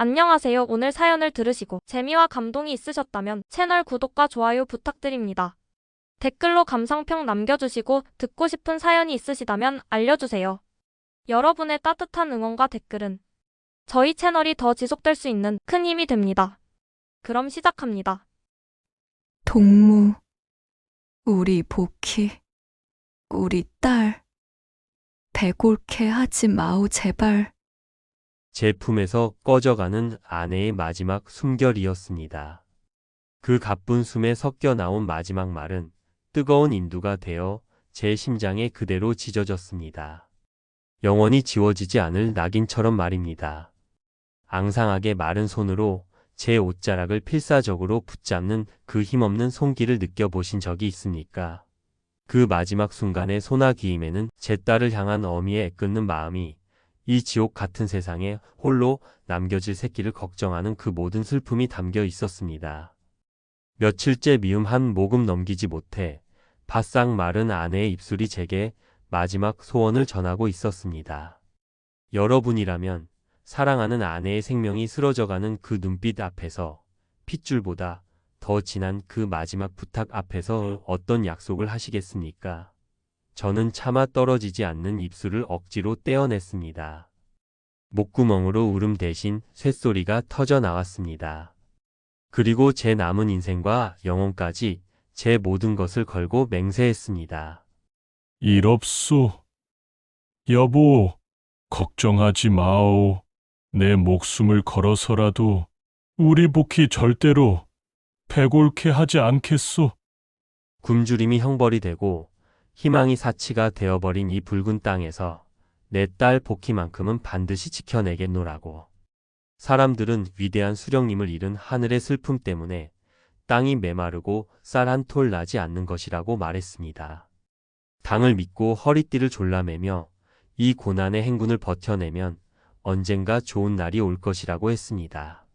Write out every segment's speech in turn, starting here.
안녕하세요. 오늘 사연을 들으시고 재미와 감동이 있으셨다면 채널 구독과 좋아요 부탁드립니다. 댓글로 감상평 남겨주시고 듣고 싶은 사연이 있으시다면 알려주세요. 여러분의 따뜻한 응원과 댓글은 저희 채널이 더 지속될 수 있는 큰 힘이 됩니다. 그럼 시작합니다. 동무, 우리 복희, 우리 딸, 배골케 하지 마오 제발. 제 품에서 꺼져가는 아내의 마지막 숨결이었습니다. 그 가쁜 숨에 섞여 나온 마지막 말은 뜨거운 인두가 되어 제 심장에 그대로 찢어졌습니다. 영원히 지워지지 않을 낙인처럼 말입니다. 앙상하게 마른 손으로 제 옷자락을 필사적으로 붙잡는 그 힘없는 손길을 느껴보신 적이 있습니까? 그 마지막 순간의 소나기임에는 제 딸을 향한 어미의 애끓는 마음이 이 지옥 같은 세상에 홀로 남겨질 새끼를 걱정하는 그 모든 슬픔이 담겨 있었습니다. 며칠째 미움 한 모금 넘기지 못해 바싹 마른 아내의 입술이 제게 마지막 소원을 전하고 있었습니다. 여러분이라면 사랑하는 아내의 생명이 쓰러져가는 그 눈빛 앞에서 핏줄보다 더 진한 그 마지막 부탁 앞에서 어떤 약속을 하시겠습니까? 저는 차마 떨어지지 않는 입술을 억지로 떼어냈습니다. 목구멍으로 울음 대신 쇳소리가 터져 나왔습니다. 그리고 제 남은 인생과 영혼까지 제 모든 것을 걸고 맹세했습니다. 일 없소. 여보, 걱정하지 마오. 내 목숨을 걸어서라도 우리 복희 절대로 배골케 하지 않겠소. 굶주림이 형벌이 되고 희망이 사치가 되어버린 이 붉은 땅에서 내 딸 복희만큼은 반드시 지켜내겠노라고. 사람들은 위대한 수령님을 잃은 하늘의 슬픔 때문에 땅이 메마르고 쌀 한 톨 나지 않는 것이라고 말했습니다. 당을 믿고 허리띠를 졸라매며 이 고난의 행군을 버텨내면 언젠가 좋은 날이 올 것이라고 했습니다.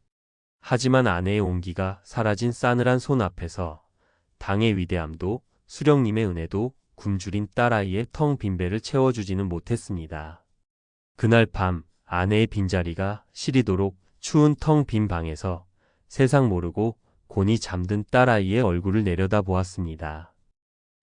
하지만 아내의 온기가 사라진 싸늘한 손 앞에서 당의 위대함도 수령님의 은혜도 굶주린 딸아이의 텅 빈 배를 채워주지는 못했습니다. 그날 밤 아내의 빈자리가 시리도록 추운 텅 빈 방에서 세상 모르고 곤히 잠든 딸아이의 얼굴을 내려다보았습니다.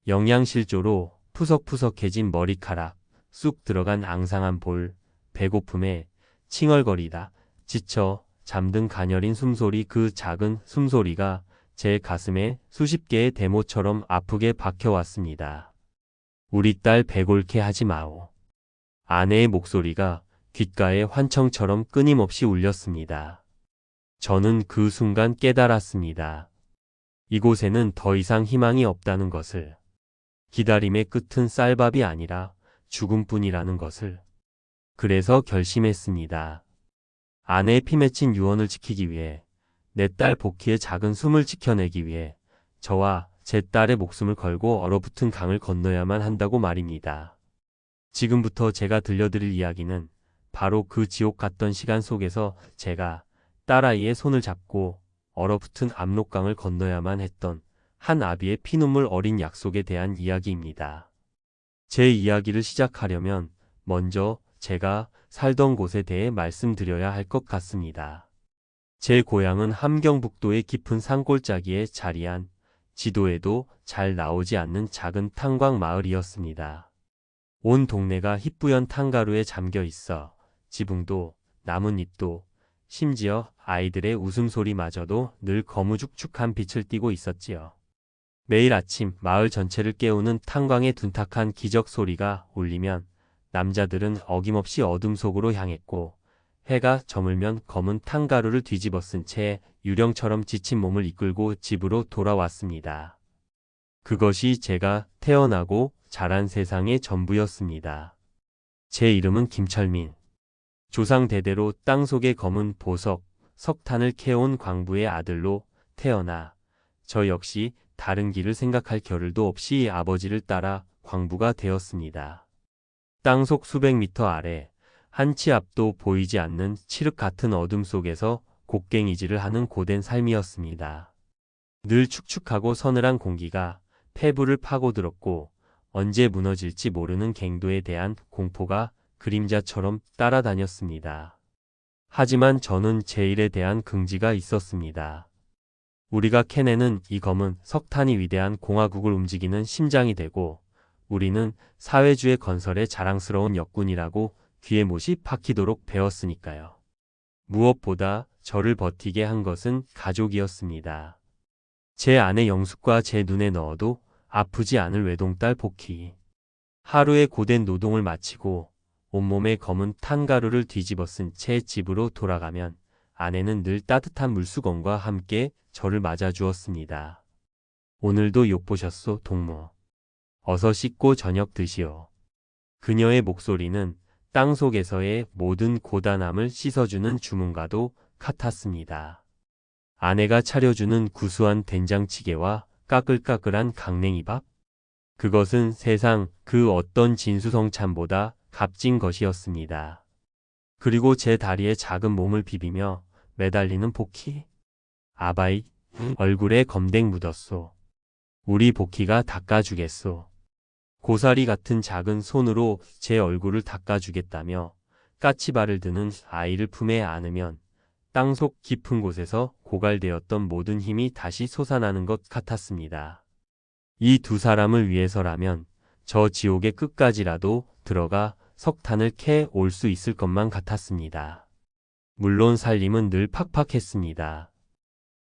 영양실조로 푸석푸석해진 머리카락, 쑥 들어간 앙상한 볼, 배고픔에 칭얼거리다 지쳐 잠든 가녀린 숨소리, 그 작은 숨소리가 제 가슴에 수십 개의 대모처럼 아프게 박혀왔습니다. 우리 딸 배골케 하지 마오. 아내의 목소리가 귓가에 환청처럼 끊임없이 울렸습니다. 저는 그 순간 깨달았습니다. 이곳에는 더 이상 희망이 없다는 것을. 기다림의 끝은 쌀밥이 아니라 죽음뿐이라는 것을. 그래서 결심했습니다. 아내의 피 맺힌 유언을 지키기 위해, 내 딸 복희의 작은 숨을 지켜내기 위해 저와 제 딸의 목숨을 걸고 얼어붙은 강을 건너야만 한다고 말입니다. 지금부터 제가 들려드릴 이야기는 바로 그 지옥 같던 시간 속에서 제가 딸아이의 손을 잡고 얼어붙은 압록강을 건너야만 했던 한 아비의 피눈물 어린 약속에 대한 이야기입니다. 제 이야기를 시작하려면 먼저 제가 살던 곳에 대해 말씀드려야 할 것 같습니다. 제 고향은 함경북도의 깊은 산골짜기에 자리한 지도에도 잘 나오지 않는 작은 탄광 마을이었습니다. 온 동네가 희뿌연 탄가루에 잠겨 있어 지붕도 나뭇잎도 심지어 아이들의 웃음소리마저도 늘 거무죽죽한 빛을 띠고 있었지요. 매일 아침 마을 전체를 깨우는 탄광의 둔탁한 기적 소리가 울리면 남자들은 어김없이 어둠 속으로 향했고, 해가 저물면 검은 탄가루를 뒤집어 쓴 채 유령처럼 지친 몸을 이끌고 집으로 돌아왔습니다. 그것이 제가 태어나고 자란 세상의 전부였습니다. 제 이름은 김철민. 조상 대대로 땅속의 검은 보석, 석탄을 캐온 광부의 아들로 태어나 저 역시 다른 길을 생각할 겨를도 없이 아버지를 따라 광부가 되었습니다. 땅속 수백 미터 아래 한 치 앞도 보이지 않는 칠흑 같은 어둠 속에서 곡괭이질을 하는 고된 삶이었습니다. 늘 축축하고 서늘한 공기가 폐부를 파고들었고 언제 무너질지 모르는 갱도에 대한 공포가 그림자처럼 따라다녔습니다. 하지만 저는 제 일에 대한 긍지가 있었습니다. 우리가 캐내는 이 검은 석탄이 위대한 공화국을 움직이는 심장이 되고 우리는 사회주의 건설의 자랑스러운 역군이라고 귀에 못이 박히도록 배웠으니까요. 무엇보다 저를 버티게 한 것은 가족이었습니다. 제 아내 영숙과 제 눈에 넣어도 아프지 않을 외동딸 복희. 하루의 고된 노동을 마치고 온몸에 검은 탄가루를 뒤집어 쓴 채 집으로 돌아가면 아내는 늘 따뜻한 물수건과 함께 저를 맞아주었습니다. 오늘도 욕보셨소, 동무. 어서 씻고 저녁 드시오. 그녀의 목소리는 땅속에서의 모든 고단함을 씻어주는 주문과도 같았습니다. 아내가 차려주는 구수한 된장찌개와 까끌까끌한 강냉이밥? 그것은 세상 그 어떤 진수성찬보다 값진 것이었습니다. 그리고 제 다리에 작은 몸을 비비며 매달리는 복희. 아바이, 얼굴에 검댕 묻었소. 우리 복희가 닦아주겠소. 고사리 같은 작은 손으로 제 얼굴을 닦아주겠다며 까치발을 드는 아이를 품에 안으면 땅속 깊은 곳에서 고갈되었던 모든 힘이 다시 솟아나는 것 같았습니다. 이 두 사람을 위해서라면 저 지옥의 끝까지라도 들어가 석탄을 캐 올 수 있을 것만 같았습니다. 물론 살림은 늘 팍팍했습니다.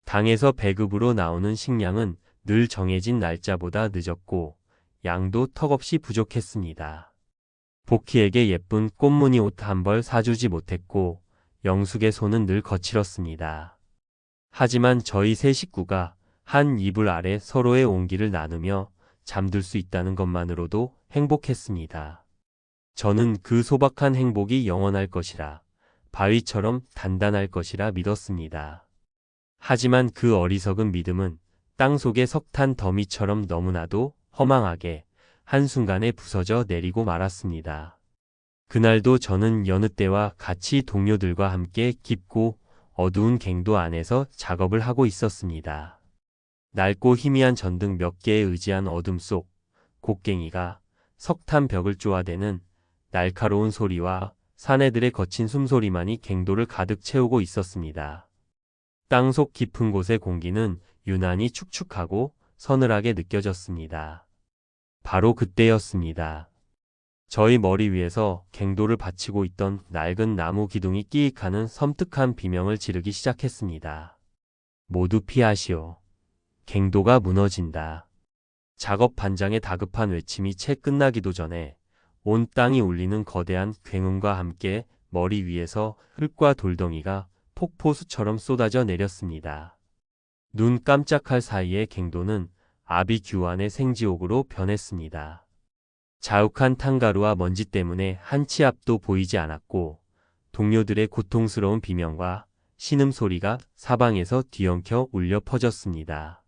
당에서 배급으로 나오는 식량은 늘 정해진 날짜보다 늦었고 양도 턱없이 부족했습니다. 복희에게 예쁜 꽃무늬 옷 한 벌 사주지 못했고 영숙의 손은 늘 거칠었습니다. 하지만 저희 세 식구가 한 이불 아래 서로의 온기를 나누며 잠들 수 있다는 것만으로도 행복했습니다. 저는 그 소박한 행복이 영원할 것이라, 바위처럼 단단할 것이라 믿었습니다. 하지만 그 어리석은 믿음은 땅속의 석탄 더미처럼 너무나도 허망하게 한순간에 부서져 내리고 말았습니다. 그날도 저는 여느 때와 같이 동료들과 함께 깊고 어두운 갱도 안에서 작업을 하고 있었습니다. 낡고 희미한 전등 몇 개에 의지한 어둠 속 곡괭이가 석탄 벽을 쪼아대는 날카로운 소리와 사내들의 거친 숨소리만이 갱도를 가득 채우고 있었습니다. 땅속 깊은 곳의 공기는 유난히 축축하고 서늘하게 느껴졌습니다. 바로 그때였습니다. 저희 머리 위에서 갱도를 받치고 있던 낡은 나무 기둥이 끼익하는 섬뜩한 비명을 지르기 시작했습니다. 모두 피하시오. 갱도가 무너진다. 작업 반장의 다급한 외침이 채 끝나기도 전에 온 땅이 울리는 거대한 굉음과 함께 머리 위에서 흙과 돌덩이가 폭포수처럼 쏟아져 내렸습니다. 눈 깜짝할 사이에 갱도는 아비규환의 생지옥으로 변했습니다. 자욱한 탄가루와 먼지 때문에 한 치 앞도 보이지 않았고 동료들의 고통스러운 비명과 신음소리가 사방에서 뒤엉켜 울려 퍼졌습니다.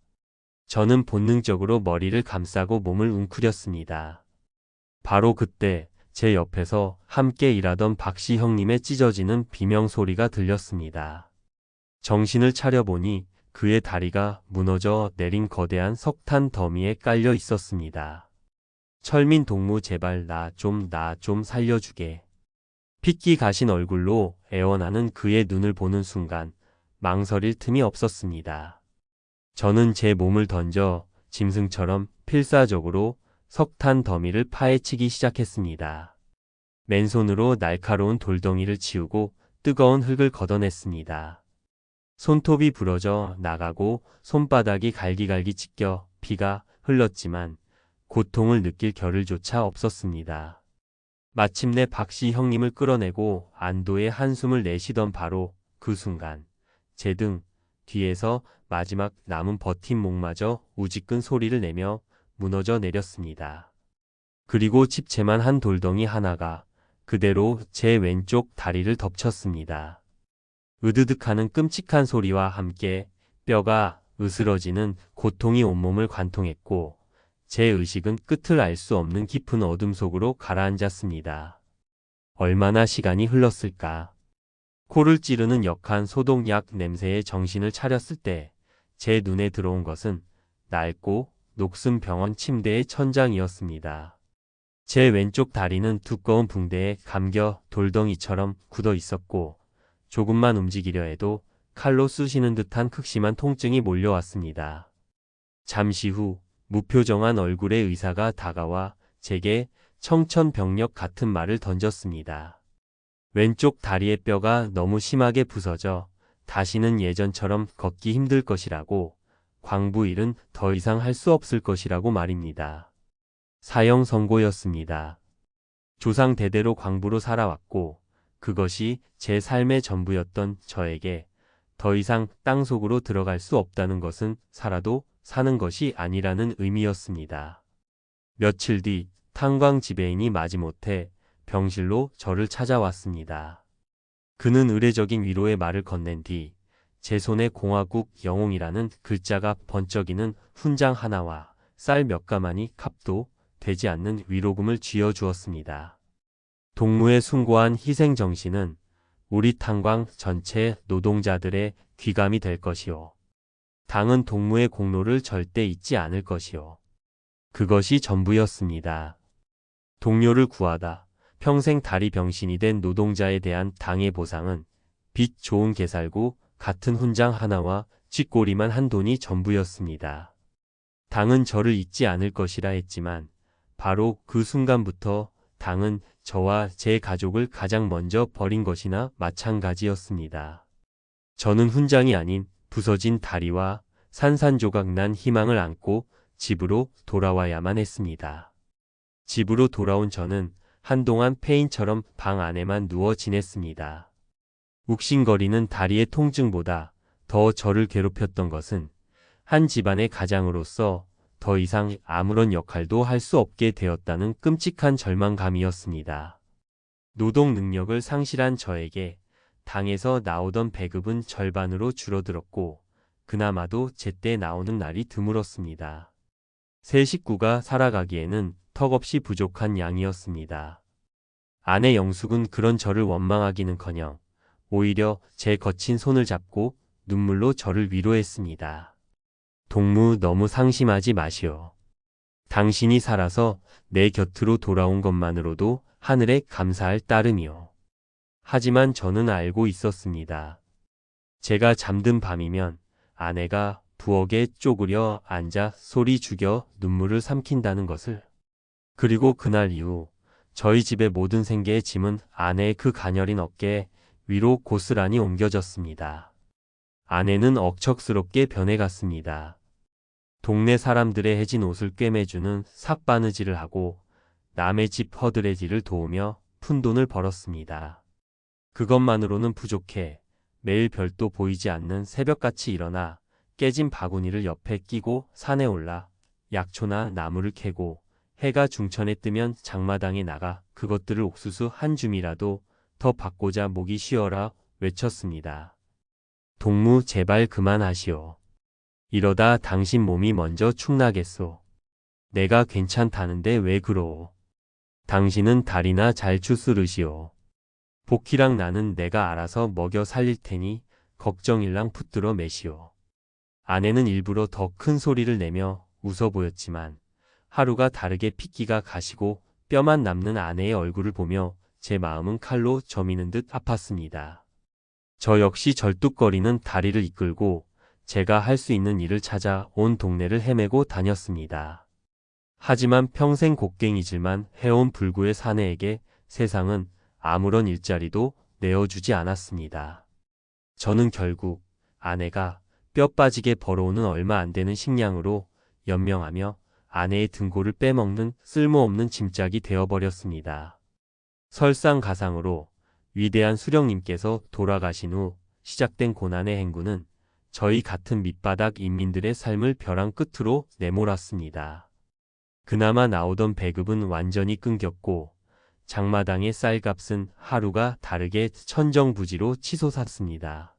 저는 본능적으로 머리를 감싸고 몸을 웅크렸습니다. 바로 그때 제 옆에서 함께 일하던 박씨 형님의 찢어지는 비명소리가 들렸습니다. 정신을 차려보니 그의 다리가 무너져 내린 거대한 석탄 더미에 깔려 있었습니다. 철민 동무 제발 나 좀 살려주게. 핏기 가신 얼굴로 애원하는 그의 눈을 보는 순간 망설일 틈이 없었습니다. 저는 제 몸을 던져 짐승처럼 필사적으로 석탄 더미를 파헤치기 시작했습니다. 맨손으로 날카로운 돌덩이를 치우고 뜨거운 흙을 걷어냈습니다. 손톱이 부러져 나가고 손바닥이 갈기갈기 찢겨 피가 흘렀지만 고통을 느낄 겨를조차 없었습니다. 마침내 박씨 형님을 끌어내고 안도의 한숨을 내쉬던 바로 그 순간 제 등 뒤에서 마지막 남은 버팀목마저 우지끈 소리를 내며 무너져 내렸습니다. 그리고 집채만 한 돌덩이 하나가 그대로 제 왼쪽 다리를 덮쳤습니다. 으드득하는 끔찍한 소리와 함께 뼈가 으스러지는 고통이 온몸을 관통했고 제 의식은 끝을 알 수 없는 깊은 어둠 속으로 가라앉았습니다. 얼마나 시간이 흘렀을까? 코를 찌르는 역한 소독약 냄새에 정신을 차렸을 때 제 눈에 들어온 것은 낡고 녹슨 병원 침대의 천장이었습니다. 제 왼쪽 다리는 두꺼운 붕대에 감겨 돌덩이처럼 굳어 있었고 조금만 움직이려 해도 칼로 쑤시는 듯한 극심한 통증이 몰려왔습니다. 잠시 후 무표정한 얼굴의 의사가 다가와 제게 청천벽력 같은 말을 던졌습니다. 왼쪽 다리의 뼈가 너무 심하게 부서져 다시는 예전처럼 걷기 힘들 것이라고, 광부 일은 더 이상 할 수 없을 것이라고 말입니다. 사형 선고였습니다. 조상 대대로 광부로 살아왔고 그것이 제 삶의 전부였던 저에게 더 이상 땅속으로 들어갈 수 없다는 것은 살아도 사는 것이 아니라는 의미였습니다. 며칠 뒤 탄광 지배인이 마지못해 병실로 저를 찾아왔습니다. 그는 의례적인 위로의 말을 건넨 뒤 제 손에 공화국 영웅이라는 글자가 번쩍이는 훈장 하나와 쌀 몇 가마니 값도 되지 않는 위로금을 쥐어 주었습니다. 동무의 숭고한 희생정신은 우리 탄광 전체 노동자들의 귀감이 될 것이요. 당은 동무의 공로를 절대 잊지 않을 것이요. 그것이 전부였습니다. 동료를 구하다 평생 다리 병신이 된 노동자에 대한 당의 보상은 빛 좋은 개살구 같은 훈장 하나와 쥐꼬리만 한 돈이 전부였습니다. 당은 저를 잊지 않을 것이라 했지만 바로 그 순간부터 당은 저와 제 가족을 가장 먼저 버린 것이나 마찬가지였습니다. 저는 훈장이 아닌 부서진 다리와 산산조각 난 희망을 안고 집으로 돌아와야만 했습니다. 집으로 돌아온 저는 한동안 폐인처럼 방 안에만 누워 지냈습니다. 욱신거리는 다리의 통증보다 더 저를 괴롭혔던 것은 한 집안의 가장으로서 더 이상 아무런 역할도 할 수 없게 되었다는 끔찍한 절망감이었습니다. 노동 능력을 상실한 저에게 당에서 나오던 배급은 절반으로 줄어들었고 그나마도 제때 나오는 날이 드물었습니다. 세 식구가 살아가기에는 턱없이 부족한 양이었습니다. 아내 영숙은 그런 저를 원망하기는커녕 오히려 제 거친 손을 잡고 눈물로 저를 위로했습니다. 동무 너무 상심하지 마시오. 당신이 살아서 내 곁으로 돌아온 것만으로도 하늘에 감사할 따름이오. 하지만 저는 알고 있었습니다. 제가 잠든 밤이면 아내가 부엌에 쪼그려 앉아 소리 죽여 눈물을 삼킨다는 것을. 그리고 그날 이후 저희 집의 모든 생계의 짐은 아내의 그 가녀린 어깨에 위로 고스란히 옮겨졌습니다. 아내는 억척스럽게 변해갔습니다. 동네 사람들의 해진 옷을 꿰매주는 삭바느질을 하고 남의 집 허드레질을 도우며 푼돈을 벌었습니다. 그것만으로는 부족해 매일 별도 보이지 않는 새벽같이 일어나 깨진 바구니를 옆에 끼고 산에 올라 약초나 나무를 캐고 해가 중천에 뜨면 장마당에 나가 그것들을 옥수수 한 줌이라도 더 받고자 목이 쉬어라 외쳤습니다. 동무 제발 그만하시오. 이러다 당신 몸이 먼저 축나겠소. 내가 괜찮다는데 왜 그러오. 당신은 다리나 잘 추스르시오. 복희랑 나는 내가 알아서 먹여 살릴 테니 걱정일랑 붙들어 매시오. 아내는 일부러 더 큰 소리를 내며 웃어 보였지만 하루가 다르게 핏기가 가시고 뼈만 남는 아내의 얼굴을 보며 제 마음은 칼로 저미는 듯 아팠습니다. 저 역시 절뚝거리는 다리를 이끌고 제가 할 수 있는 일을 찾아 온 동네를 헤매고 다녔습니다. 하지만 평생 곡괭이질만 해온 불구의 사내에게 세상은 아무런 일자리도 내어주지 않았습니다. 저는 결국 아내가 뼈 빠지게 벌어오는 얼마 안 되는 식량으로 연명하며 아내의 등골을 빼먹는 쓸모없는 짐짝이 되어버렸습니다. 설상가상으로 위대한 수령님께서 돌아가신 후 시작된 고난의 행군은 저희 같은 밑바닥 인민들의 삶을 벼랑 끝으로 내몰았습니다. 그나마 나오던 배급은 완전히 끊겼고 장마당의 쌀값은 하루가 다르게 천정부지로 치솟았습니다.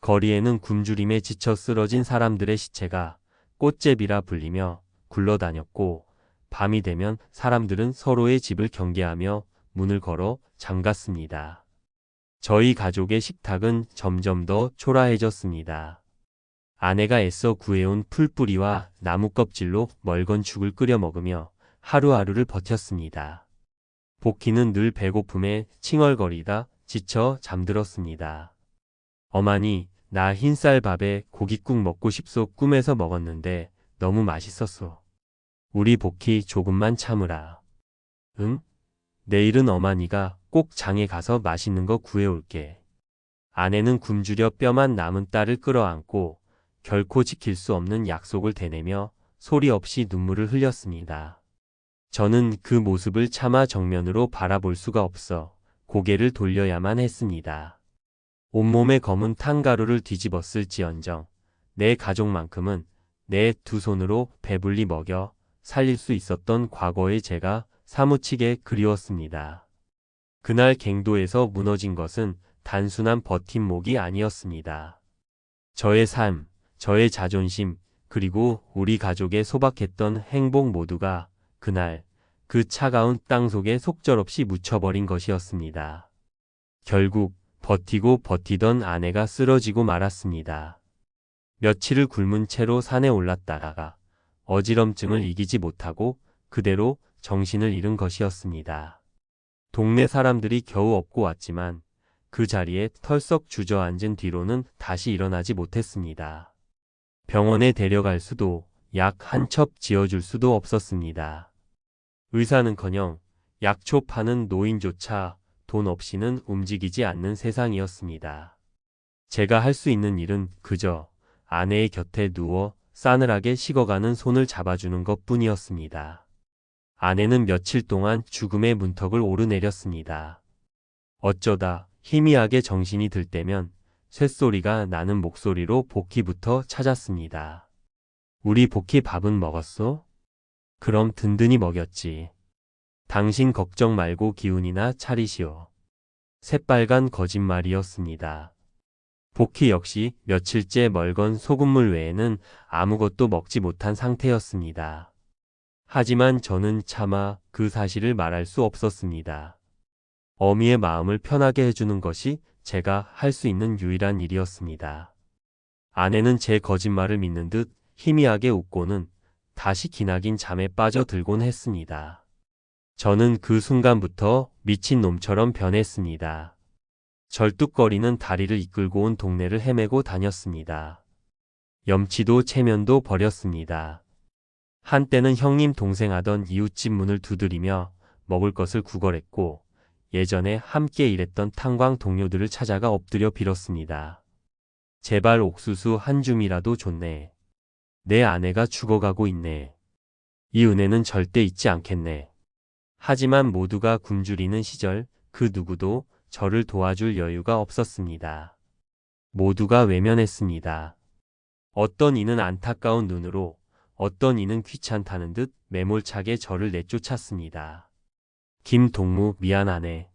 거리에는 굶주림에 지쳐 쓰러진 사람들의 시체가 꽃제비라 불리며 굴러다녔고 밤이 되면 사람들은 서로의 집을 경계하며 문을 걸어 잠갔습니다. 저희 가족의 식탁은 점점 더 초라해졌습니다. 아내가 애써 구해온 풀뿌리와 나무 껍질로 멀건 죽을 끓여 먹으며 하루하루를 버텼습니다. 복희는 늘 배고픔에 칭얼거리다 지쳐 잠들었습니다. 어머니, 나 흰쌀밥에 고깃국 먹고 싶소. 꿈에서 먹었는데 너무 맛있었소. 우리 복희 조금만 참으라. 응? 내일은 어머니가 꼭 장에 가서 맛있는 거 구해올게. 아내는 굶주려 뼈만 남은 딸을 끌어안고 결코 지킬 수 없는 약속을 되뇌며 소리 없이 눈물을 흘렸습니다. 저는 그 모습을 차마 정면으로 바라볼 수가 없어 고개를 돌려야만 했습니다. 온몸에 검은 탕가루를 뒤집었을지언정 내 가족만큼은 내 두 손으로 배불리 먹여 살릴 수 있었던 과거의 제가 사무치게 그리웠습니다. 그날 갱도에서 무너진 것은 단순한 버팀목이 아니었습니다. 저의 삶, 저의 자존심, 그리고 우리 가족의 소박했던 행복 모두가 그날 그 차가운 땅 속에 속절없이 묻혀버린 것이었습니다. 결국 버티고 버티던 아내가 쓰러지고 말았습니다. 며칠을 굶은 채로 산에 올랐다가 어지럼증을 이기지 못하고 그대로 정신을 잃은 것이었습니다. 동네 사람들이 겨우 업고 왔지만 그 자리에 털썩 주저앉은 뒤로는 다시 일어나지 못했습니다. 병원에 데려갈 수도 약 한 첩 지어줄 수도 없었습니다. 의사는커녕 약초 파는 노인조차 돈 없이는 움직이지 않는 세상이었습니다. 제가 할 수 있는 일은 그저 아내의 곁에 누워 싸늘하게 식어가는 손을 잡아주는 것뿐이었습니다. 아내는 며칠 동안 죽음의 문턱을 오르내렸습니다. 어쩌다 희미하게 정신이 들 때면 쇳소리가 나는 목소리로 복희부터 찾았습니다. 우리 복희 밥은 먹었어? 그럼 든든히 먹였지. 당신 걱정 말고 기운이나 차리시오. 새빨간 거짓말이었습니다. 복희 역시 며칠째 멀건 소금물 외에는 아무것도 먹지 못한 상태였습니다. 하지만 저는 차마 그 사실을 말할 수 없었습니다. 어미의 마음을 편하게 해주는 것이 제가 할 수 있는 유일한 일이었습니다. 아내는 제 거짓말을 믿는 듯 희미하게 웃고는 다시 기나긴 잠에 빠져들곤 했습니다. 저는 그 순간부터 미친 놈처럼 변했습니다. 절뚝거리는 다리를 이끌고 온 동네를 헤매고 다녔습니다. 염치도 체면도 버렸습니다. 한때는 형님 동생 하던 이웃집 문을 두드리며 먹을 것을 구걸했고 예전에 함께 일했던 탕광 동료들을 찾아가 엎드려 빌었습니다. 제발 옥수수 한 줌이라도 줬네. 내 아내가 죽어가고 있네. 이 은혜는 절대 잊지 않겠네. 하지만 모두가 굶주리는 시절 그 누구도 저를 도와줄 여유가 없었습니다. 모두가 외면했습니다. 어떤 이는 안타까운 눈으로, 어떤 이는 귀찮다는 듯 매몰차게 저를 내쫓았습니다. 김동무 미안하네.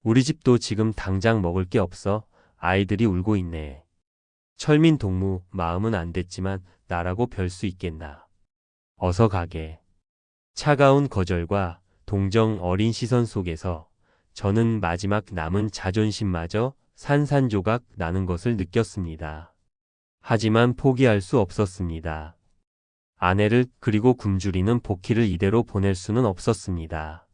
우리 집도 지금 당장 먹을 게 없어 아이들이 울고 있네. 철민 동무 마음은 안 됐지만 나라고 별 수 있겠나. 어서 가게. 차가운 거절과 동정 어린 시선 속에서 저는 마지막 남은 자존심마저 산산조각 나는 것을 느꼈습니다. 하지만 포기할 수 없었습니다. 아내를 그리고 굶주리는 복희를 이대로 보낼 수는 없었습니다.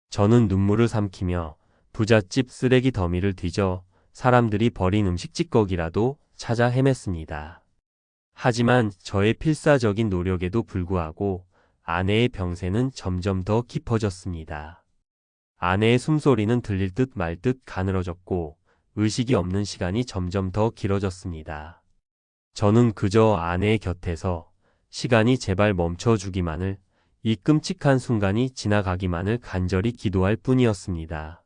저는 눈물을 삼키며 부잣집 쓰레기 더미를 뒤져 사람들이 버린 음식 찌꺼기라도 찾아 헤맸습니다. 하지만 저의 필사적인 노력에도 불구하고 아내의 병세는 점점 더 깊어졌습니다. 아내의 숨소리는 들릴 듯 말 듯 가늘어졌고 의식이 없는 시간이 점점 더 길어졌습니다. 저는 그저 아내의 곁에서 시간이 제발 멈춰주기만을, 이 끔찍한 순간이 지나가기만을 간절히 기도할 뿐이었습니다.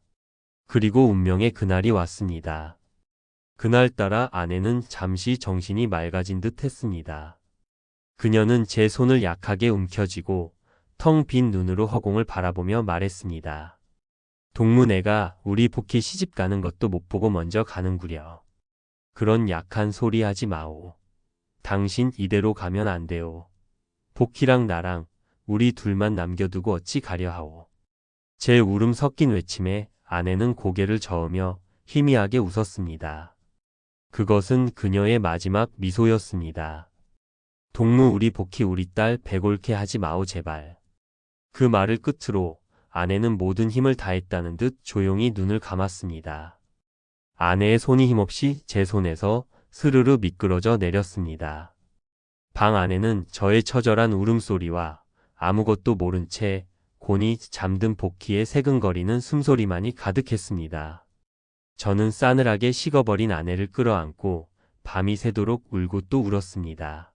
그리고 운명의 그날이 왔습니다. 그날따라 아내는 잠시 정신이 맑아진 듯 했습니다. 그녀는 제 손을 약하게 움켜쥐고 텅 빈 눈으로 허공을 바라보며 말했습니다. 동무 내가 우리 복희 시집 가는 것도 못 보고 먼저 가는구려. 그런 약한 소리 하지 마오. 당신 이대로 가면 안 돼요. 복희랑 나랑 우리 둘만 남겨두고 어찌 가려 하오. 제 울음 섞인 외침에 아내는 고개를 저으며 희미하게 웃었습니다. 그것은 그녀의 마지막 미소였습니다. 동무 우리 복희 우리 딸 배골케 하지 마오 제발. 그 말을 끝으로 아내는 모든 힘을 다했다는 듯 조용히 눈을 감았습니다. 아내의 손이 힘없이 제 손에서 스르르 미끄러져 내렸습니다. 방 안에는 저의 처절한 울음소리와 아무것도 모른 채 곤히 잠든 복희의 새근거리는 숨소리만이 가득했습니다. 저는 싸늘하게 식어버린 아내를 끌어안고 밤이 새도록 울고 또 울었습니다.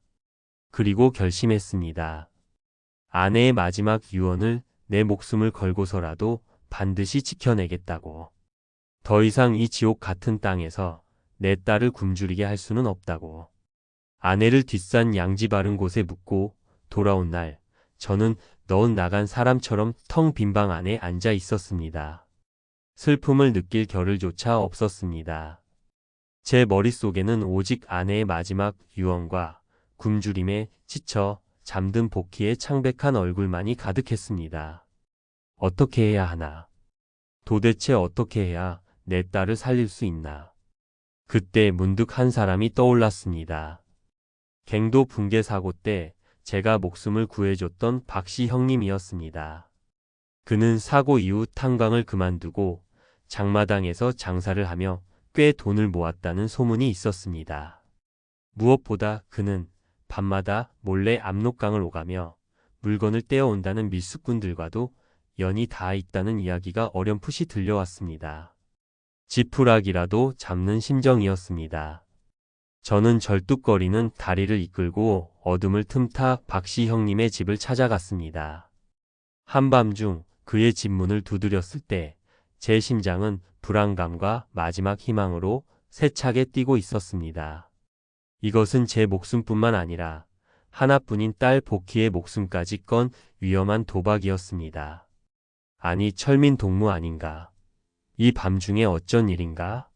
그리고 결심했습니다. 아내의 마지막 유언을 내 목숨을 걸고서라도 반드시 지켜내겠다고. 더 이상 이 지옥 같은 땅에서 내 딸을 굶주리게 할 수는 없다고. 아내를 뒷산 양지 바른 곳에 묻고 돌아온 날, 저는 넌 나간 사람처럼 텅 빈 방 안에 앉아 있었습니다. 슬픔을 느낄 겨를조차 없었습니다. 제 머릿속에는 오직 아내의 마지막 유언과 굶주림에 지쳐 잠든 복희의 창백한 얼굴만이 가득했습니다. 어떻게 해야 하나? 도대체 어떻게 해야 내 딸을 살릴 수 있나? 그때 문득 한 사람이 떠올랐습니다. 갱도 붕괴 사고 때 제가 목숨을 구해줬던 박씨 형님이었습니다. 그는 사고 이후 탄광을 그만두고 장마당에서 장사를 하며 꽤 돈을 모았다는 소문이 있었습니다. 무엇보다 그는 밤마다 몰래 압록강을 오가며 물건을 떼어온다는 밀수꾼들과도 연이 닿아 있다는 이야기가 어렴풋이 들려왔습니다. 지푸라기라도 잡는 심정이었습니다. 저는 절뚝거리는 다리를 이끌고 어둠을 틈타 박씨 형님의 집을 찾아갔습니다. 한밤중 그의 집 문을 두드렸을 때 제 심장은 불안감과 마지막 희망으로 세차게 뛰고 있었습니다. 이것은 제 목숨뿐만 아니라 하나뿐인 딸 복희의 목숨까지 건 위험한 도박이었습니다. 아니 철민 동무 아닌가? 이 밤중에 어쩐 일인가?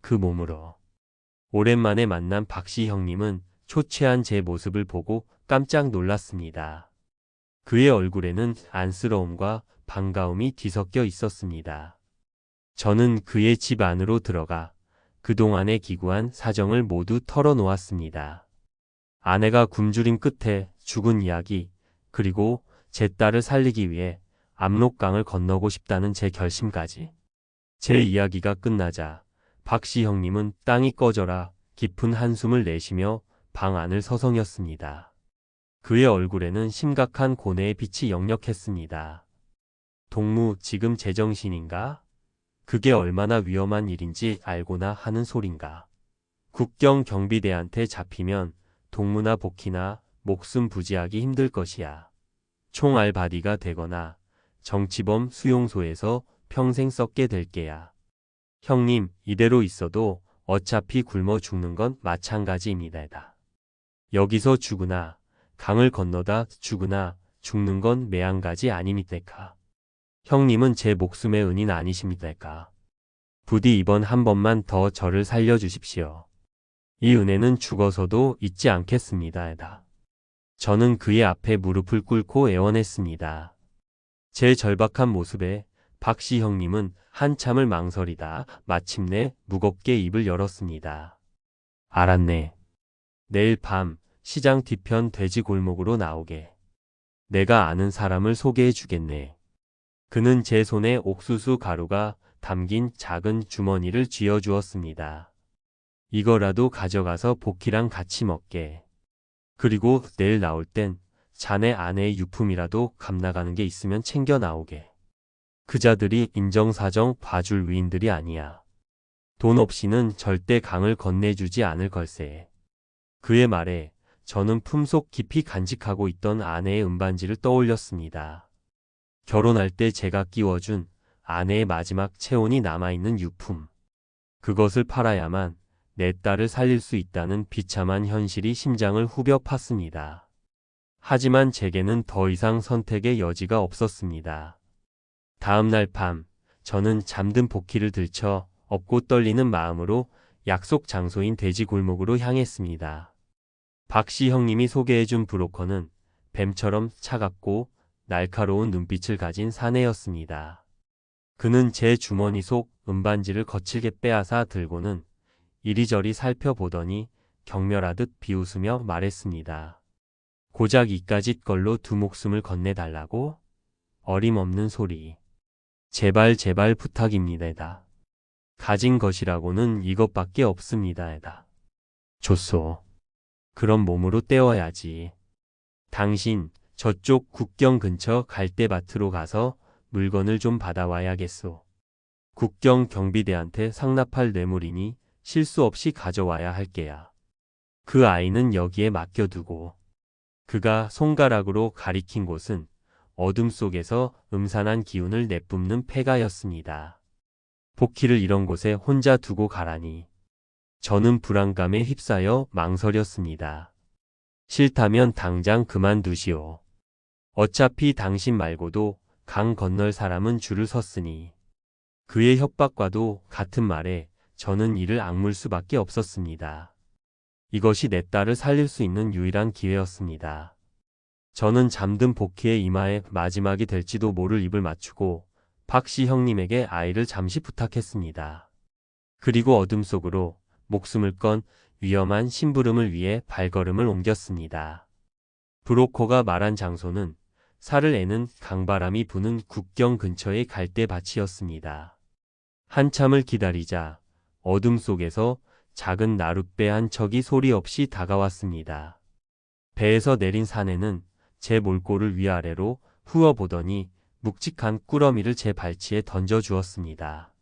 그 몸으로. 오랜만에 만난 박씨 형님은 초췌한 제 모습을 보고 깜짝 놀랐습니다. 그의 얼굴에는 안쓰러움과 반가움이 뒤섞여 있었습니다. 저는 그의 집 안으로 들어가 그동안에 기구한 사정을 모두 털어놓았습니다. 아내가 굶주림 끝에 죽은 이야기, 그리고 제 딸을 살리기 위해 압록강을 건너고 싶다는 제 결심까지. 제 이야기가 끝나자 박씨 형님은 땅이 꺼져라 깊은 한숨을 내쉬며 방 안을 서성였습니다. 그의 얼굴에는 심각한 고뇌의 빛이 역력했습니다. 동무, 지금 제정신인가? 그게 얼마나 위험한 일인지 알고나 하는 소린가? 국경 경비대한테 잡히면 동무나 복희나 목숨 부지하기 힘들 것이야. 총알바디가 되거나 정치범 수용소에서 평생 썩게 될 게야. 형님, 이대로 있어도 어차피 굶어 죽는 건 마찬가지입니다. 여기서 죽으나 강을 건너다 죽으나 죽는 건 매한가지 아니미때까. 형님은 제 목숨의 은인 아니십니까? 부디 이번 한 번만 더 저를 살려주십시오. 이 은혜는 죽어서도 잊지 않겠습니다. 저는 그의 앞에 무릎을 꿇고 애원했습니다. 제 절박한 모습에 박씨 형님은 한참을 망설이다 마침내 무겁게 입을 열었습니다. 알았네. 내일 밤 시장 뒤편 돼지 골목으로 나오게. 내가 아는 사람을 소개해 주겠네. 그는 제 손에 옥수수 가루가 담긴 작은 주머니를 쥐어 주었습니다. 이거라도 가져가서 복희랑 같이 먹게. 그리고 내일 나올 땐 자네 아내의 유품이라도 값나가는 게 있으면 챙겨 나오게. 그자들이 인정사정 봐줄 위인들이 아니야. 돈 없이는 절대 강을 건네주지 않을 걸세. 그의 말에 저는 품속 깊이 간직하고 있던 아내의 은반지를 떠올렸습니다. 결혼할 때 제가 끼워준 아내의 마지막 체온이 남아있는 유품. 그것을 팔아야만 내 딸을 살릴 수 있다는 비참한 현실이 심장을 후벼 팠습니다. 하지만 제게는 더 이상 선택의 여지가 없었습니다. 다음 날 밤, 저는 잠든 복희를 들쳐 없고 떨리는 마음으로 약속 장소인 돼지 골목으로 향했습니다. 박씨 형님이 소개해준 브로커는 뱀처럼 차갑고 날카로운 눈빛을 가진 사내였습니다. 그는 제 주머니 속 은반지를 거칠게 빼앗아 들고는 이리저리 살펴보더니 경멸하듯 비웃으며 말했습니다. 고작 이까짓 걸로 두 목숨을 건네달라고? 어림없는 소리. 제발 부탁입니다. 가진 것이라고는 이것밖에 없습니다. 좋소. 그럼 몸으로 때워야지. 당신 저쪽 국경 근처 갈대밭으로 가서 물건을 좀 받아와야겠소. 국경 경비대한테 상납할 뇌물이니 실수 없이 가져와야 할게야. 그 아이는 여기에 맡겨두고. 그가 손가락으로 가리킨 곳은 어둠 속에서 음산한 기운을 내뿜는 폐가였습니다. 복희를 이런 곳에 혼자 두고 가라니. 저는 불안감에 휩싸여 망설였습니다. 싫다면 당장 그만두시오. 어차피 당신 말고도 강 건널 사람은 줄을 섰으니. 그의 협박과도 같은 말에 저는 이를 악물 수밖에 없었습니다. 이것이 내 딸을 살릴 수 있는 유일한 기회였습니다. 저는 잠든 복희의 이마에 마지막이 될지도 모를 입을 맞추고 박씨 형님에게 아이를 잠시 부탁했습니다. 그리고 어둠 속으로 목숨을 건 위험한 심부름을 위해 발걸음을 옮겼습니다. 브로커가 말한 장소는 살을 애는 강바람이 부는 국경 근처의 갈대밭이었습니다. 한참을 기다리자 어둠 속에서 작은 나룻배 한 척이 소리 없이 다가왔습니다. 배에서 내린 사내는 제 몰골을 위아래로 후어보더니 묵직한 꾸러미를 제 발치에 던져주었습니다.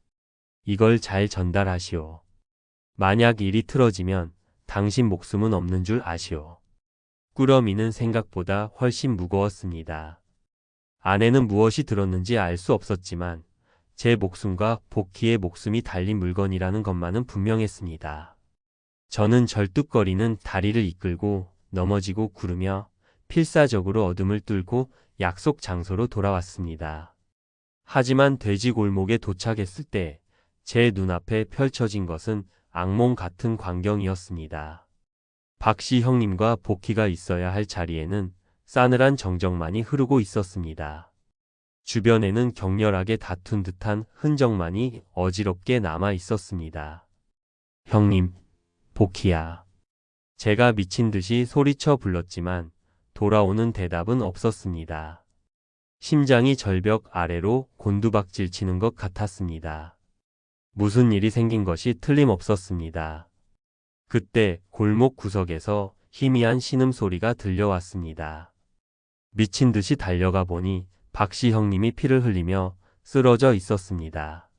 이걸 잘 전달하시오. 만약 일이 틀어지면 당신 목숨은 없는 줄 아시오. 꾸러미는 생각보다 훨씬 무거웠습니다. 안에는 무엇이 들었는지 알 수 없었지만 제 목숨과 복희의 목숨이 달린 물건이라는 것만은 분명했습니다. 저는 절뚝거리는 다리를 이끌고 넘어지고 구르며 필사적으로 어둠을 뚫고 약속 장소로 돌아왔습니다. 하지만 돼지 골목에 도착했을 때 제 눈앞에 펼쳐진 것은 악몽 같은 광경이었습니다. 박씨 형님과 복희가 있어야 할 자리에는 싸늘한 정적만이 흐르고 있었습니다. 주변에는 격렬하게 다툰 듯한 흔적만이 어지럽게 남아 있었습니다. 형님, 복희야. 제가 미친 듯이 소리쳐 불렀지만 돌아오는 대답은 없었습니다. 심장이 절벽 아래로 곤두박질 치는 것 같았습니다. 무슨 일이 생긴 것이 틀림없었습니다. 그때 골목 구석에서 희미한 신음소리가 들려왔습니다. 미친 듯이 달려가 보니 박씨 형님이 피를 흘리며 쓰러져 있었습니다.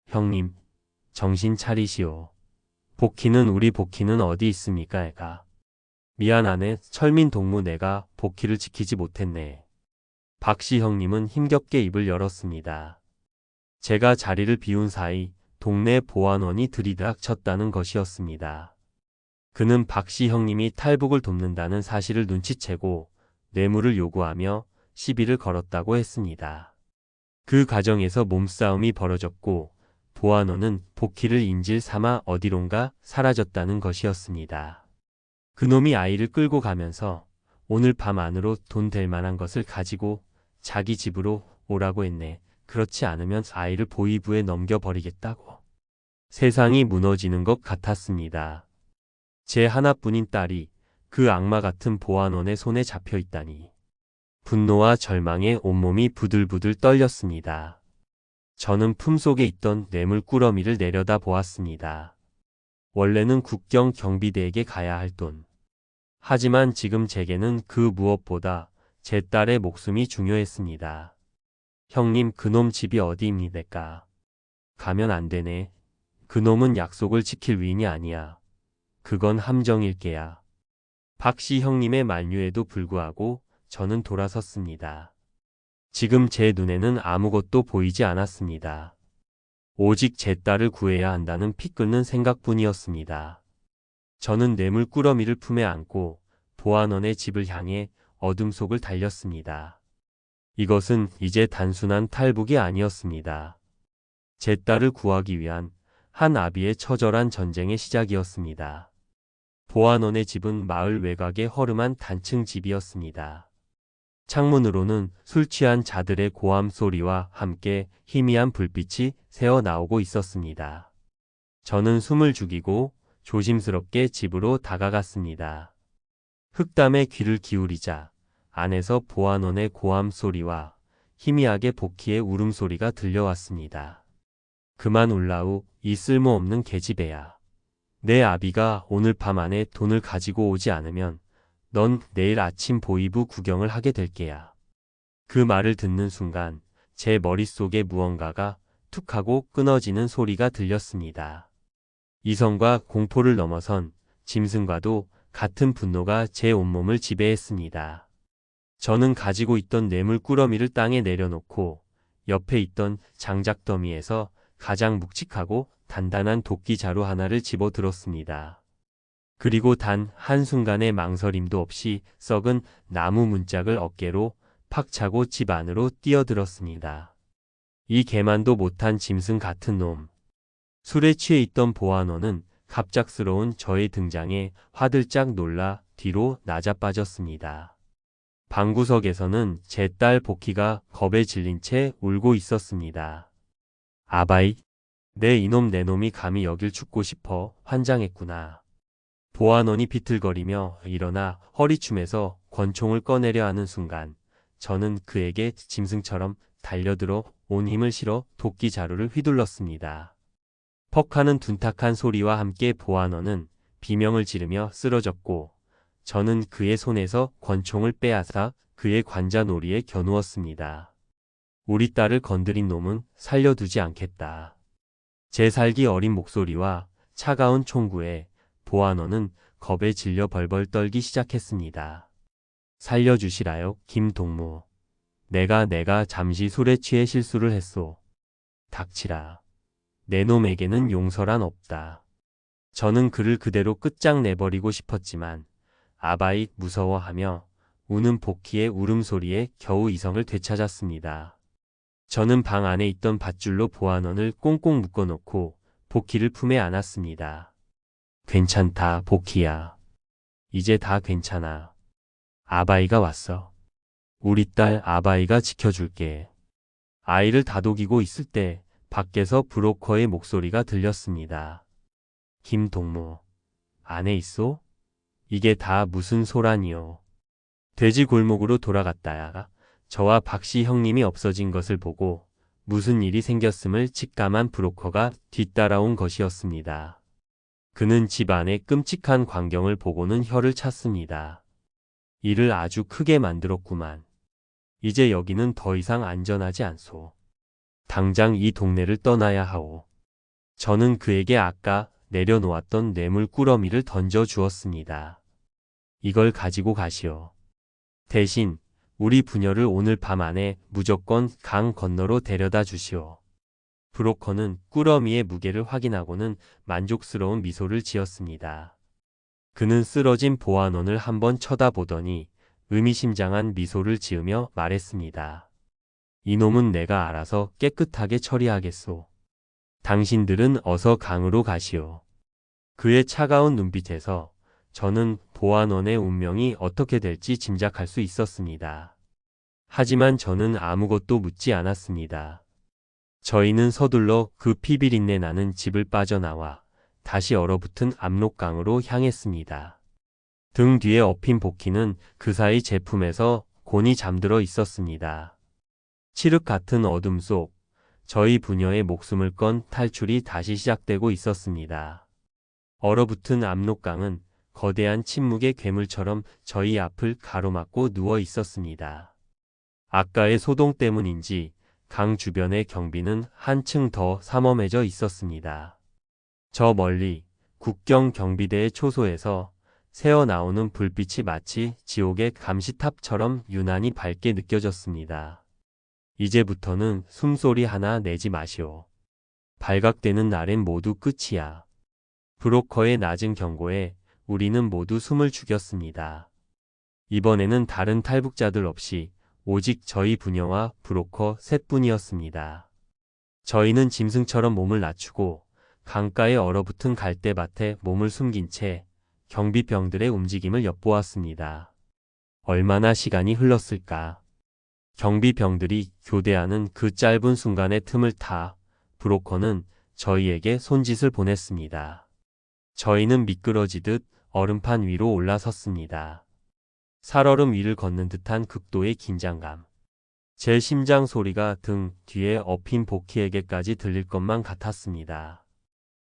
형님, 정신 차리시오. 우리 복희는 어디 있습니까, 애가? 미안하네, 철민 동무, 내가 복희를 지키지 못했네. 박씨 형님은 힘겹게 입을 열었습니다. 제가 자리를 비운 사이 동네 보안원이 들이닥쳤다는 것이었습니다. 그는 박씨 형님이 탈북을 돕는다는 사실을 눈치채고 뇌물을 요구하며 시비를 걸었다고 했습니다. 그 과정에서 몸싸움이 벌어졌고 보안원은 복희를 인질 삼아 어디론가 사라졌다는 것이었습니다. 그놈이 아이를 끌고 가면서 오늘 밤 안으로 돈 될 만한 것을 가지고 자기 집으로 오라고 했네. 그렇지 않으면 아이를 보위부에 넘겨버리겠다고. 세상이 무너지는 것 같았습니다. 제 하나뿐인 딸이 그 악마 같은 보안원의 손에 잡혀 있다니. 분노와 절망에 온몸이 부들부들 떨렸습니다. 저는 품속에 있던 뇌물 꾸러미를 내려다 보았습니다. 원래는 국경 경비대에게 가야 할 돈. 하지만 지금 제게는 그 무엇보다 제 딸의 목숨이 중요했습니다. 형님, 그놈 집이 어디입니까? 가면 안 되네. 그놈은 약속을 지킬 위인이 아니야. 그건 함정일게야. 박씨 형님의 만류에도 불구하고 저는 돌아섰습니다. 지금 제 눈에는 아무것도 보이지 않았습니다. 오직 제 딸을 구해야 한다는 피 끓는 생각뿐이었습니다. 저는 뇌물 꾸러미를 품에 안고 보안원의 집을 향해 어둠 속을 달렸습니다. 이것은 이제 단순한 탈북이 아니었습니다. 제 딸을 구하기 위한 한 아비의 처절한 전쟁의 시작이었습니다. 보안원의 집은 마을 외곽의 허름한 단층 집이었습니다. 창문으로는 술 취한 자들의 고함 소리와 함께 희미한 불빛이 새어 나오고 있었습니다. 저는 숨을 죽이고 조심스럽게 집으로 다가갔습니다. 흑담에 귀를 기울이자 안에서 보안원의 고함 소리와 희미하게 복희의 울음소리가 들려왔습니다. 그만 올라우, 이 쓸모없는 계집애야. 내 아비가 오늘 밤 안에 돈을 가지고 오지 않으면 넌 내일 아침 보이부 구경을 하게 될 게야. 그 말을 듣는 순간 제 머릿속에 무언가가 툭 하고 끊어지는 소리가 들렸습니다. 이성과 공포를 넘어선 짐승과도 같은 분노가 제 온몸을 지배했습니다. 저는 가지고 있던 뇌물 꾸러미를 땅에 내려놓고 옆에 있던 장작더미에서 가장 묵직하고 단단한 도끼 자루 하나를 집어 들었습니다. 그리고 단 한순간의 망설임도 없이 썩은 나무 문짝을 어깨로 팍 차고 집 안으로 뛰어들었습니다. 이 개만도 못한 짐승 같은 놈. 술에 취해 있던 보아너는 갑작스러운 저의 등장에 화들짝 놀라 뒤로 나자빠졌습니다. 방구석에서는 제 딸 복희가 겁에 질린 채 울고 있었습니다. 아바이, 내 이놈 내 놈이 감히 여길 죽고 싶어 환장했구나. 보아넌이 비틀거리며 일어나 허리춤에서 권총을 꺼내려 하는 순간 저는 그에게 짐승처럼 달려들어 온 힘을 실어 도끼 자루를 휘둘렀습니다. 퍽하는 둔탁한 소리와 함께 보아너는 비명을 지르며 쓰러졌고 저는 그의 손에서 권총을 빼앗아 그의 관자놀이에 겨누었습니다. 우리 딸을 건드린 놈은 살려두지 않겠다. 제 살기 어린 목소리와 차가운 총구에 보아너는 겁에 질려 벌벌 떨기 시작했습니다. 살려주시라요, 김동무. 내가 잠시 술에 취해 실수를 했소. 닥치라. 내 놈에게는 용서란 없다. 저는 그를 그대로 끝장내버리고 싶었지만 아바이 무서워하며 우는 복희의 울음소리에 겨우 이성을 되찾았습니다. 저는 방 안에 있던 밧줄로 보아넌을 꽁꽁 묶어놓고 복희를 품에 안았습니다. 괜찮다, 복희야. 이제 다 괜찮아. 아바이가 왔어. 우리 딸 아바이가 지켜줄게. 아이를 다독이고 있을 때 밖에서 브로커의 목소리가 들렸습니다. 김동무, 안에 있소? 이게 다 무슨 소란이요. 돼지 골목으로 돌아갔다가 저와 박씨 형님이 없어진 것을 보고 무슨 일이 생겼음을 직감한 브로커가 뒤따라온 것이었습니다. 그는 집 안의 끔찍한 광경을 보고는 혀를 찼습니다. 일을 아주 크게 만들었구만. 이제 여기는 더 이상 안전하지 않소. 당장 이 동네를 떠나야 하오. 저는 그에게 아까 내려놓았던 뇌물 꾸러미를 던져 주었습니다. 이걸 가지고 가시오. 대신 우리 부녀를 오늘 밤 안에 무조건 강 건너로 데려다 주시오. 브로커는 꾸러미의 무게를 확인하고는 만족스러운 미소를 지었습니다. 그는 쓰러진 보아넌을 한번 쳐다보더니 의미심장한 미소를 지으며 말했습니다. 이놈은 내가 알아서 깨끗하게 처리하겠소. 당신들은 어서 강으로 가시오. 그의 차가운 눈빛에서 저는 보아넌의 운명이 어떻게 될지 짐작할 수 있었습니다. 하지만 저는 아무것도 묻지 않았습니다. 저희는 서둘러 그 피비린내 나는 집을 빠져나와 다시 얼어붙은 압록강으로 향했습니다. 등 뒤에 엎인 복희는 그 사이 제 품에서 곤히 잠들어 있었습니다. 칠흑 같은 어둠 속 저희 부녀의 목숨을 건 탈출이 다시 시작되고 있었습니다. 얼어붙은 압록강은 거대한 침묵의 괴물처럼 저희 앞을 가로막고 누워 있었습니다. 아까의 소동 때문인지 강 주변의 경비는 한층 더 삼엄해져 있었습니다. 저 멀리 국경 경비대의 초소에서 새어나오는 불빛이 마치 지옥의 감시탑처럼 유난히 밝게 느껴졌습니다. 이제부터는 숨소리 하나 내지 마시오. 발각되는 날엔 모두 끝이야. 브로커의 낮은 경고에 우리는 모두 숨을 죽였습니다. 이번에는 다른 탈북자들 없이 오직 저희 부녀와 브로커 셋뿐이었습니다. 저희는 짐승처럼 몸을 낮추고 강가에 얼어붙은 갈대밭에 몸을 숨긴 채 경비병들의 움직임을 엿보았습니다. 얼마나 시간이 흘렀을까. 경비병들이 교대하는 그 짧은 순간의 틈을 타 브로커는 저희에게 손짓을 보냈습니다. 저희는 미끄러지듯 얼음판 위로 올라섰습니다. 살얼음 위를 걷는 듯한 극도의 긴장감. 제 심장 소리가 등 뒤에 엎인 복희에게까지 들릴 것만 같았습니다.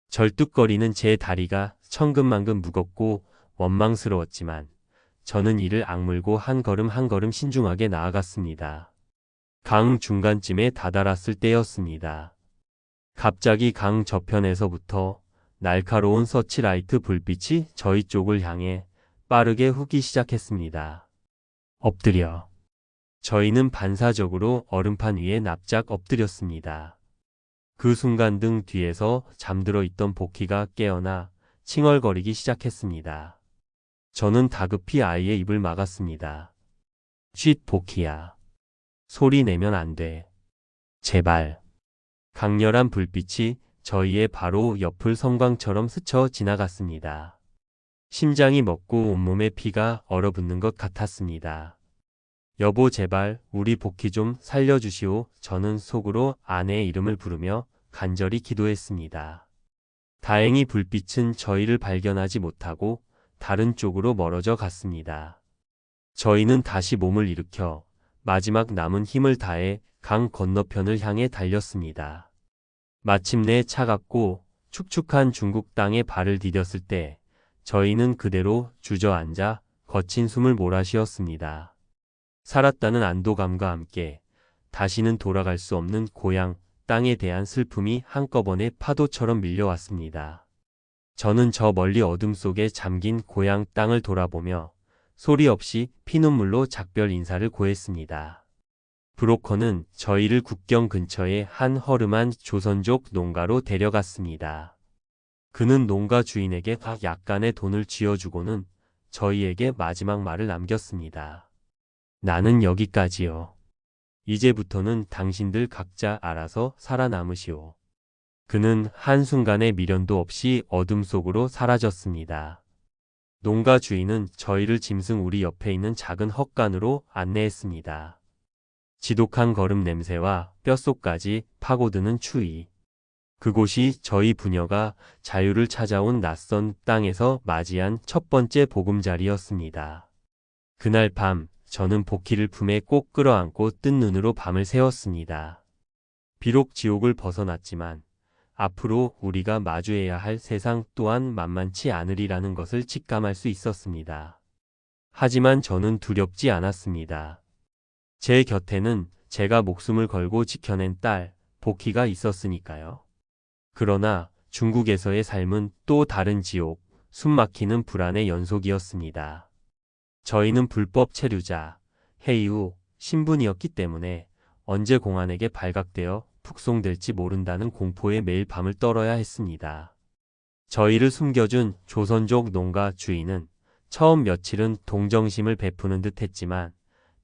절뚝거리는 제 다리가 천근만근 무겁고 원망스러웠지만 저는 이를 악물고 한 걸음 한 걸음 신중하게 나아갔습니다. 강 중간쯤에 다다랐을 때였습니다. 갑자기 강 저편에서부터 날카로운 서치라이트 불빛이 저희 쪽을 향해 빠르게 후기 시작했습니다. 엎드려. 저희는 반사적으로 얼음판 위에 납작 엎드렸습니다. 그 순간 등 뒤에서 잠들어 있던 복희가 깨어나 칭얼거리기 시작했습니다. 저는 다급히 아이의 입을 막았습니다. 쉿 복희야. 소리 내면 안 돼. 제발. 강렬한 불빛이 저희의 바로 옆을 섬광처럼 스쳐 지나갔습니다. 심장이 멎고 온몸에 피가 얼어붙는 것 같았습니다. 여보 제발 우리 복희 좀 살려주시오. 저는 속으로 아내의 이름을 부르며 간절히 기도했습니다. 다행히 불빛은 저희를 발견하지 못하고 다른 쪽으로 멀어져 갔습니다. 저희는 다시 몸을 일으켜 마지막 남은 힘을 다해 강 건너편을 향해 달렸습니다. 마침내 차갑고 축축한 중국 땅에 발을 디뎠을 때 저희는 그대로 주저앉아 거친 숨을 몰아쉬었습니다. 살았다는 안도감과 함께 다시는 돌아갈 수 없는 고향 땅에 대한 슬픔이 한꺼번에 파도처럼 밀려왔습니다. 저는 저 멀리 어둠 속에 잠긴 고향 땅을 돌아보며 소리 없이 피눈물로 작별 인사를 고했습니다. 브로커는 저희를 국경 근처의 한 허름한 조선족 농가로 데려갔습니다. 그는 농가 주인에게 약간의 돈을 쥐어주고는 저희에게 마지막 말을 남겼습니다. 나는 여기까지요. 이제부터는 당신들 각자 알아서 살아남으시오. 그는 한순간의 미련도 없이 어둠 속으로 사라졌습니다. 농가 주인은 저희를 짐승 우리 옆에 있는 작은 헛간으로 안내했습니다. 지독한 거름 냄새와 뼛속까지 파고드는 추위. 그곳이 저희 부녀가 자유를 찾아온 낯선 땅에서 맞이한 첫 번째 보금자리였습니다. 그날 밤 저는 복희를 품에 꼭 끌어안고 뜬 눈으로 밤을 새웠습니다. 비록 지옥을 벗어났지만 앞으로 우리가 마주해야 할 세상 또한 만만치 않으리라는 것을 직감할 수 있었습니다. 하지만 저는 두렵지 않았습니다. 제 곁에는 제가 목숨을 걸고 지켜낸 딸, 복희가 있었으니까요. 그러나 중국에서의 삶은 또 다른 지옥, 숨막히는 불안의 연속이었습니다. 저희는 불법 체류자, 해이후, 신분이었기 때문에 언제 공안에게 발각되어 북송될지 모른다는 공포에 매일 밤을 떨어야 했습니다. 저희를 숨겨준 조선족 농가 주인은 처음 며칠은 동정심을 베푸는 듯 했지만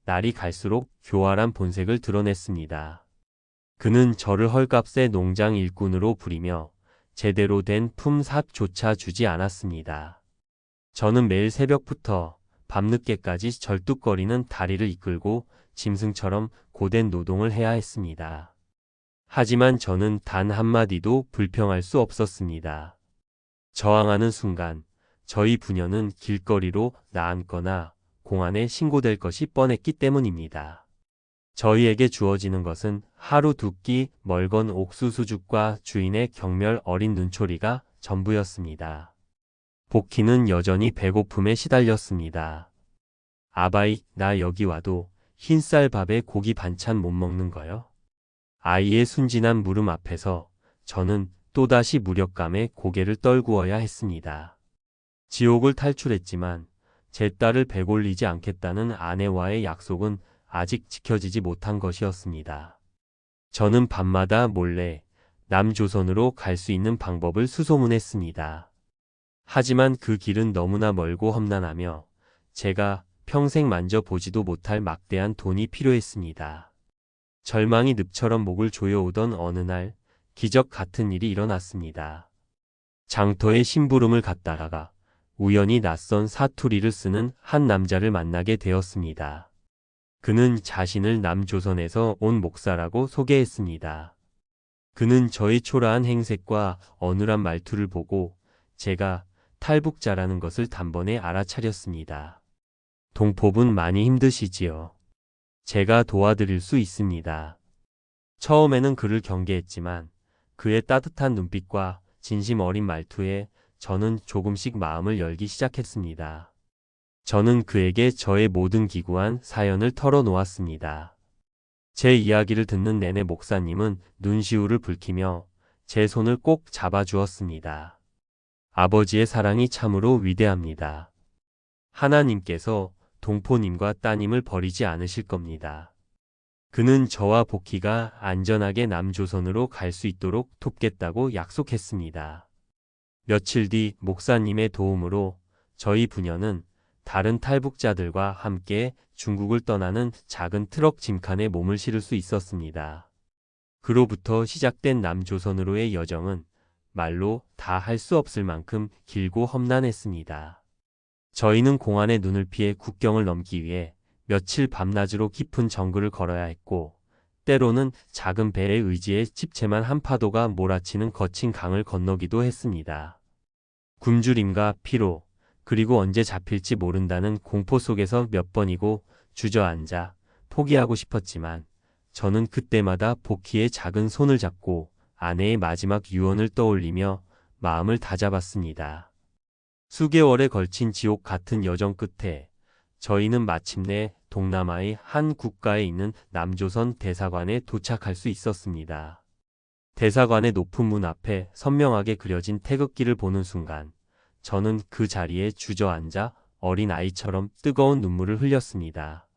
날이 갈수록 교활한 본색을 드러냈습니다. 그는 저를 헐값에 농장 일꾼으로 부리며 제대로 된 품삯조차 주지 않았습니다. 저는 매일 새벽부터 밤늦게까지 절뚝거리는 다리를 이끌고 짐승처럼 고된 노동을 해야 했습니다. 하지만 저는 단 한마디도 불평할 수 없었습니다. 저항하는 순간 저희 부녀는 길거리로 나앉거나 공안에 신고될 것이 뻔했기 때문입니다. 저희에게 주어지는 것은 하루 두 끼 멀건 옥수수죽과 주인의 경멸 어린 눈초리가 전부였습니다. 복희는 여전히 배고픔에 시달렸습니다. 아바이, 나 여기 와도 흰쌀밥에 고기 반찬 못 먹는 거요? 아이의 순진한 물음 앞에서 저는 또다시 무력감에 고개를 떨구어야 했습니다. 지옥을 탈출했지만 제 딸을 배골리지 않겠다는 아내와의 약속은 아직 지켜지지 못한 것이었습니다. 저는 밤마다 몰래 남조선으로 갈 수 있는 방법을 수소문했습니다. 하지만 그 길은 너무나 멀고 험난하며 제가 평생 만져보지도 못할 막대한 돈이 필요했습니다. 절망이 늪처럼 목을 조여오던 어느 날 기적 같은 일이 일어났습니다. 장터에 심부름을 갔다가 우연히 낯선 사투리를 쓰는 한 남자를 만나게 되었습니다. 그는 자신을 남조선에서 온 목사라고 소개했습니다. 그는 저의 초라한 행색과 어눌한 말투를 보고 제가 탈북자라는 것을 단번에 알아차렸습니다. 동포분 많이 힘드시지요? 제가 도와드릴 수 있습니다. 처음에는 그를 경계했지만 그의 따뜻한 눈빛과 진심 어린 말투에 저는 조금씩 마음을 열기 시작했습니다. 저는 그에게 저의 모든 기구한 사연을 털어놓았습니다. 제 이야기를 듣는 내내 목사님은 눈시울을 붉히며 제 손을 꼭 잡아주었습니다. 아버지의 사랑이 참으로 위대합니다. 하나님께서 동포님과 따님을 버리지 않으실 겁니다. 그는 저와 복희가 안전하게 남조선으로 갈 수 있도록 돕겠다고 약속했습니다. 며칠 뒤 목사님의 도움으로 저희 부녀는 다른 탈북자들과 함께 중국을 떠나는 작은 트럭 짐칸에 몸을 실을 수 있었습니다. 그로부터 시작된 남조선으로의 여정은 말로 다 할 수 없을 만큼 길고 험난했습니다. 저희는 공안의 눈을 피해 국경을 넘기 위해 며칠 밤낮으로 깊은 정글을 걸어야 했고, 때로는 작은 배에 의지해 집채만 한 파도가 몰아치는 거친 강을 건너기도 했습니다. 굶주림과 피로, 그리고 언제 잡힐지 모른다는 공포 속에서 몇 번이고 주저앉아 포기하고 싶었지만, 저는 그때마다 복희의 작은 손을 잡고 아내의 마지막 유언을 떠올리며 마음을 다잡았습니다. 수개월에 걸친 지옥 같은 여정 끝에 저희는 마침내 동남아의 한 국가에 있는 남조선 대사관에 도착할 수 있었습니다. 대사관의 높은 문 앞에 선명하게 그려진 태극기를 보는 순간 저는 그 자리에 주저앉아 어린 아이처럼 뜨거운 눈물을 흘렸습니다.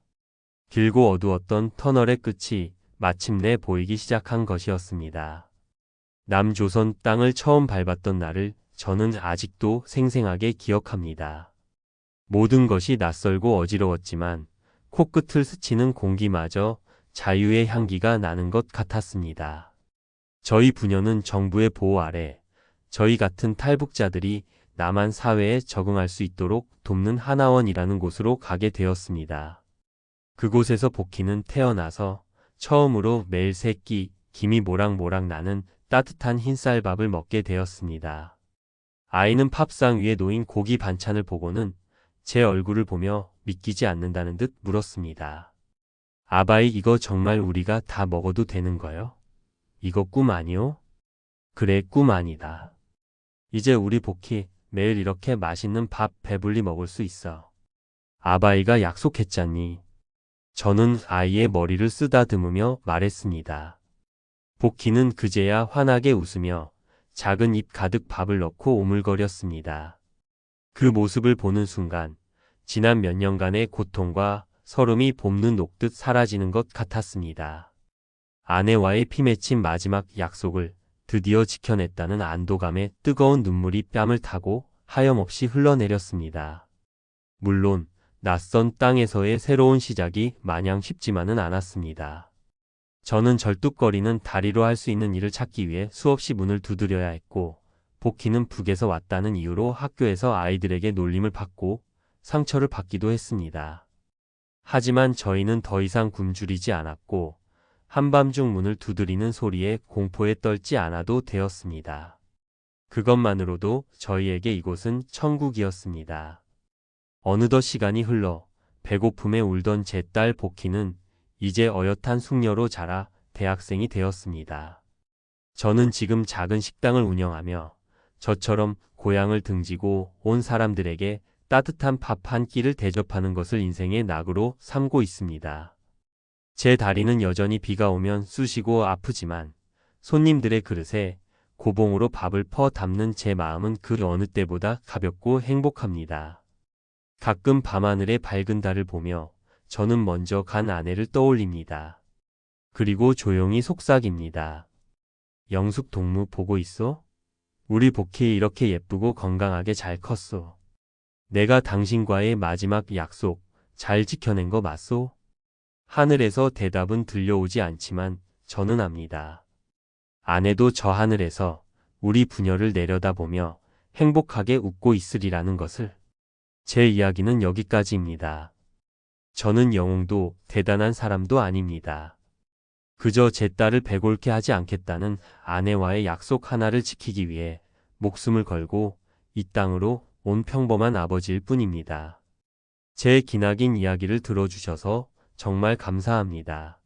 길고 어두웠던 터널의 끝이 마침내 보이기 시작한 것이었습니다. 남조선 땅을 처음 밟았던 날을 저는 아직도 생생하게 기억합니다. 모든 것이 낯설고 어지러웠지만 코끝을 스치는 공기마저 자유의 향기가 나는 것 같았습니다. 저희 부녀는 정부의 보호 아래 저희 같은 탈북자들이 남한 사회에 적응할 수 있도록 돕는 하나원이라는 곳으로 가게 되었습니다. 그곳에서 복희는 태어나서 처음으로 매일 세 끼 김이 모락모락 나는 따뜻한 흰쌀밥을 먹게 되었습니다. 아이는 밥상 위에 놓인 고기 반찬을 보고는 제 얼굴을 보며 믿기지 않는다는 듯 물었습니다. 아바이, 이거 정말 우리가 다 먹어도 되는 거요? 이거 꿈 아니오? 그래, 꿈 아니다. 이제 우리 복희 매일 이렇게 맛있는 밥 배불리 먹을 수 있어. 아바이가 약속했잖니. 저는 아이의 머리를 쓰다듬으며 말했습니다. 복희는 그제야 환하게 웃으며 작은 입 가득 밥을 넣고 오물거렸습니다. 그 모습을 보는 순간 지난 몇 년간의 고통과 서름이 봄눈 녹듯 사라지는 것 같았습니다. 아내와의 피 맺힌 마지막 약속을 드디어 지켜냈다는 안도감에 뜨거운 눈물이 뺨을 타고 하염없이 흘러내렸습니다. 물론 낯선 땅에서의 새로운 시작이 마냥 쉽지만은 않았습니다. 저는 절뚝거리는 다리로 할 수 있는 일을 찾기 위해 수없이 문을 두드려야 했고, 복희는 북에서 왔다는 이유로 학교에서 아이들에게 놀림을 받고 상처를 받기도 했습니다. 하지만 저희는 더 이상 굶주리지 않았고 한밤중 문을 두드리는 소리에 공포에 떨지 않아도 되었습니다. 그것만으로도 저희에게 이곳은 천국이었습니다. 어느덧 시간이 흘러 배고픔에 울던 제 딸 복희는 이제 어엿한 숙녀로 자라 대학생이 되었습니다. 저는 지금 작은 식당을 운영하며 저처럼 고향을 등지고 온 사람들에게 따뜻한 밥 한 끼를 대접하는 것을 인생의 낙으로 삼고 있습니다. 제 다리는 여전히 비가 오면 쑤시고 아프지만 손님들의 그릇에 고봉으로 밥을 퍼 담는 제 마음은 그 어느 때보다 가볍고 행복합니다. 가끔 밤하늘의 밝은 달을 보며 저는 먼저 간 아내를 떠올립니다. 그리고 조용히 속삭입니다. 영숙 동무 보고 있어? 우리 복희 이렇게 예쁘고 건강하게 잘 컸어. 내가 당신과의 마지막 약속 잘 지켜낸 거 맞소? 하늘에서 대답은 들려오지 않지만 저는 압니다. 아내도 저 하늘에서 우리 부녀를 내려다보며 행복하게 웃고 있으리라는 것을. 제 이야기는 여기까지입니다. 저는 영웅도 대단한 사람도 아닙니다. 그저 제 딸을 배골케 하지 않겠다는 아내와의 약속 하나를 지키기 위해 목숨을 걸고 이 땅으로 온 평범한 아버지일 뿐입니다. 제 기나긴 이야기를 들어주셔서 정말 감사합니다.